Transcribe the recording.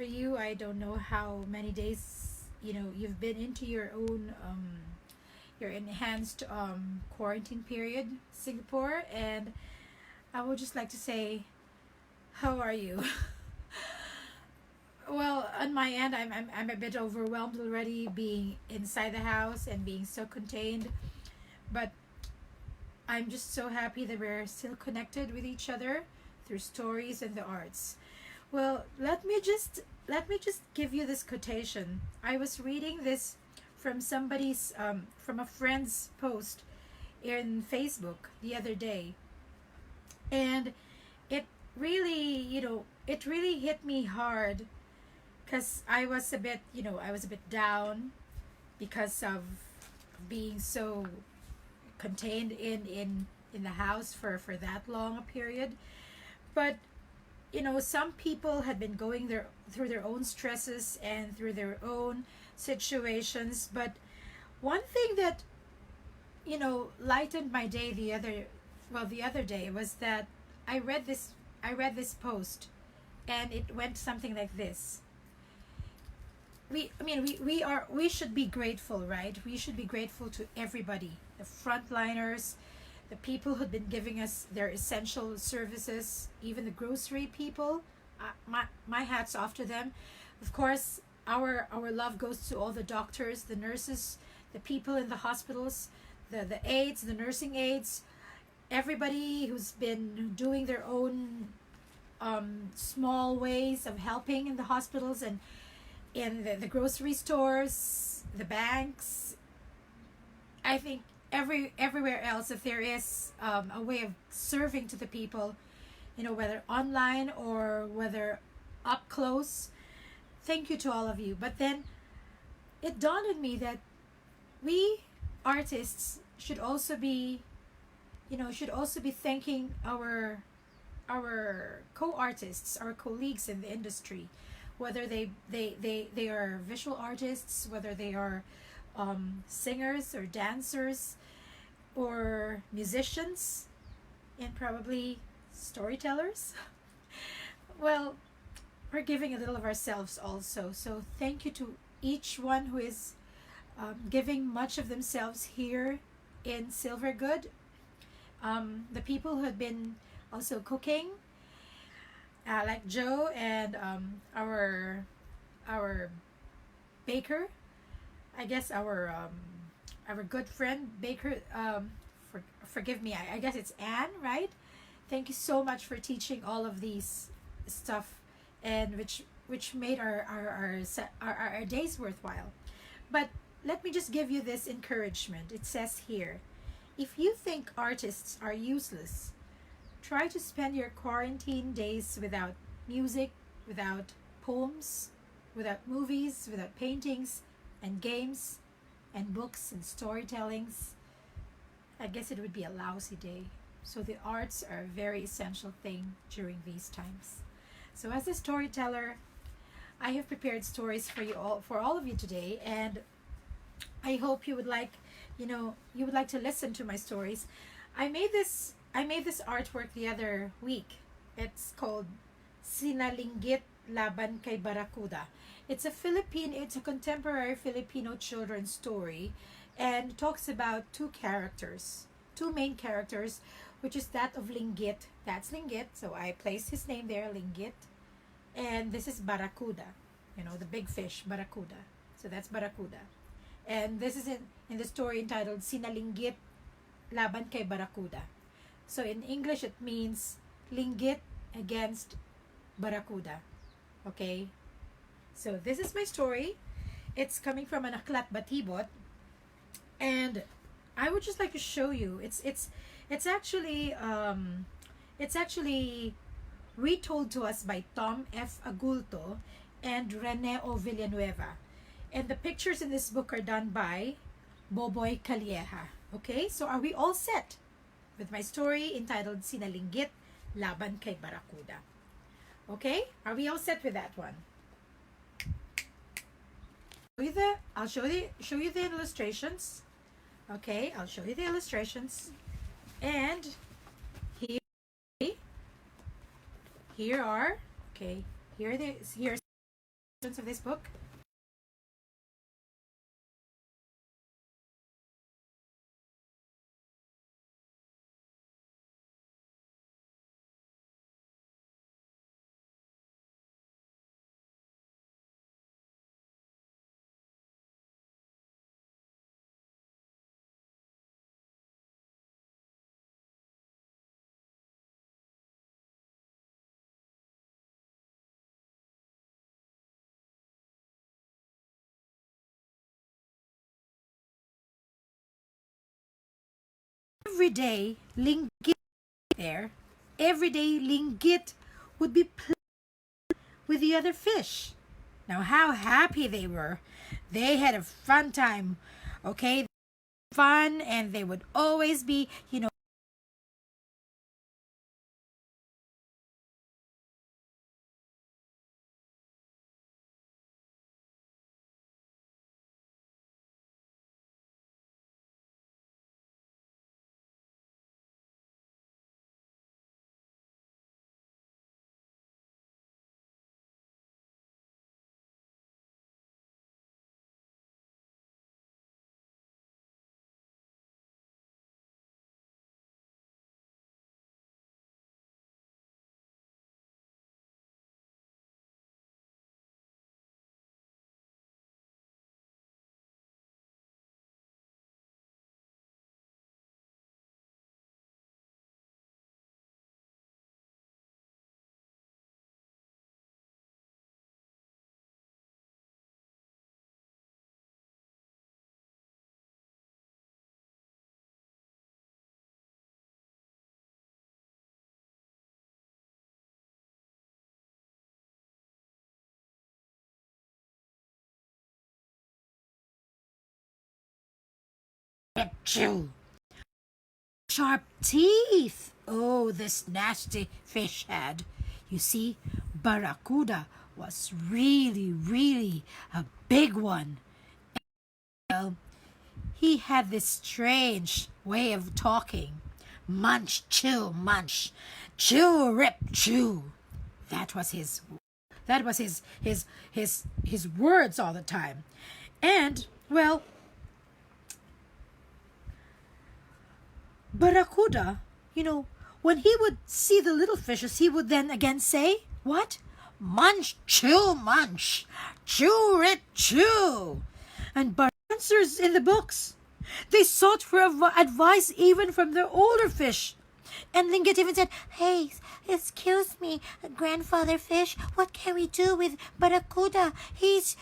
for you. I don't know how many days you've been into your enhanced quarantine period, Singapore, and I would just like to say, how are you? Well, on my end, I'm a bit overwhelmed already, being inside the house and being so contained. But I'm just so happy that we're still connected with each other through stories and the arts. Well, let me just give you this quotation. I was reading this from from a friend's post in Facebook the other day, and it it really hit me hard because I was a bit down because of being so contained in the house for that long a period. But some people had been going through their own stresses and through their own situations. But one thing that lightened my day the other day was that I read this post, and it went something like this. We should be grateful, right? We should be grateful to everybody, the frontliners, the people who've been giving us their essential services, even the grocery people. My hat's off to them. Of course, our love goes to all the doctors, the nurses, the people in the hospitals, the aides, the nursing aides, everybody who's been doing their own small ways of helping in the hospitals and in the grocery stores, the banks. I think everywhere else, if there is a way of serving to the people, whether online or whether up close, thank you to all of you. But then it dawned on me that we artists should also be thanking our co-artists, our colleagues in the industry, whether they are visual artists, whether they are singers or dancers or musicians, and probably storytellers. Well, we're giving a little of ourselves also. So thank you to each one who is giving much of themselves here in Silvergood. The people who have been also cooking, like Joe and our baker. I guess our good friend baker. Forgive me. I guess it's Anne, right? Thank you so much for teaching all of these stuff, and which made our days worthwhile. But let me just give you this encouragement. It says here, if you think artists are useless, try to spend your quarantine days without music, without poems, without movies, without paintings and games and books and storytellings. I guess it would be a lousy day. So the arts are a very essential thing during these times. So as a storyteller, I have prepared stories for all of you today, and I hope you would like to listen to my stories. I made this artwork the other week. It's called Sinalinggit Laban kay Baracuda. It's a contemporary Filipino children's story, and talks about two main characters, which is that of Linggit. That's Linggit, so I placed his name there, Linggit. And this is Baracuda, the big fish, Baracuda. So that's Baracuda. And this is in the story entitled Sinalinggit Laban kay Baracuda. So in English, it means Linggit against Baracuda. Okay? So this is my story. It's coming from an Aklat Batibot, and I would just like to show you. It's actually retold to us by Tom F. Agulto and Rene O. Villanueva. And the pictures in this book are done by Boboy Calieja. Okay, so are we all set with my story entitled Sinalinggit Laban kay Baracuda? Okay, are we all set with that one? I'll show you the illustrations. Okay, I'll show you the illustrations. And here are, okay, here's of this book? Every day, Linggit there. Every day, Linggit would be playing with the other fish. Now, how happy they were! They had a fun time. Okay, fun, and they would always be, chew. Sharp teeth. Oh, this nasty fish had. You see, Baracuda was really, really a big one. Well, he had this strange way of talking. Munch, chew, munch. Chew, rip, chew. That was his his words all the time. And, well, Baracuda, when he would see the little fishes, he would then again say, what? Munch, chew, munch. Chew, rip, chew. And answers in the books. They sought for advice even from the older fish. And Linggit even said, hey, excuse me, grandfather fish, what can we do with Baracuda? He's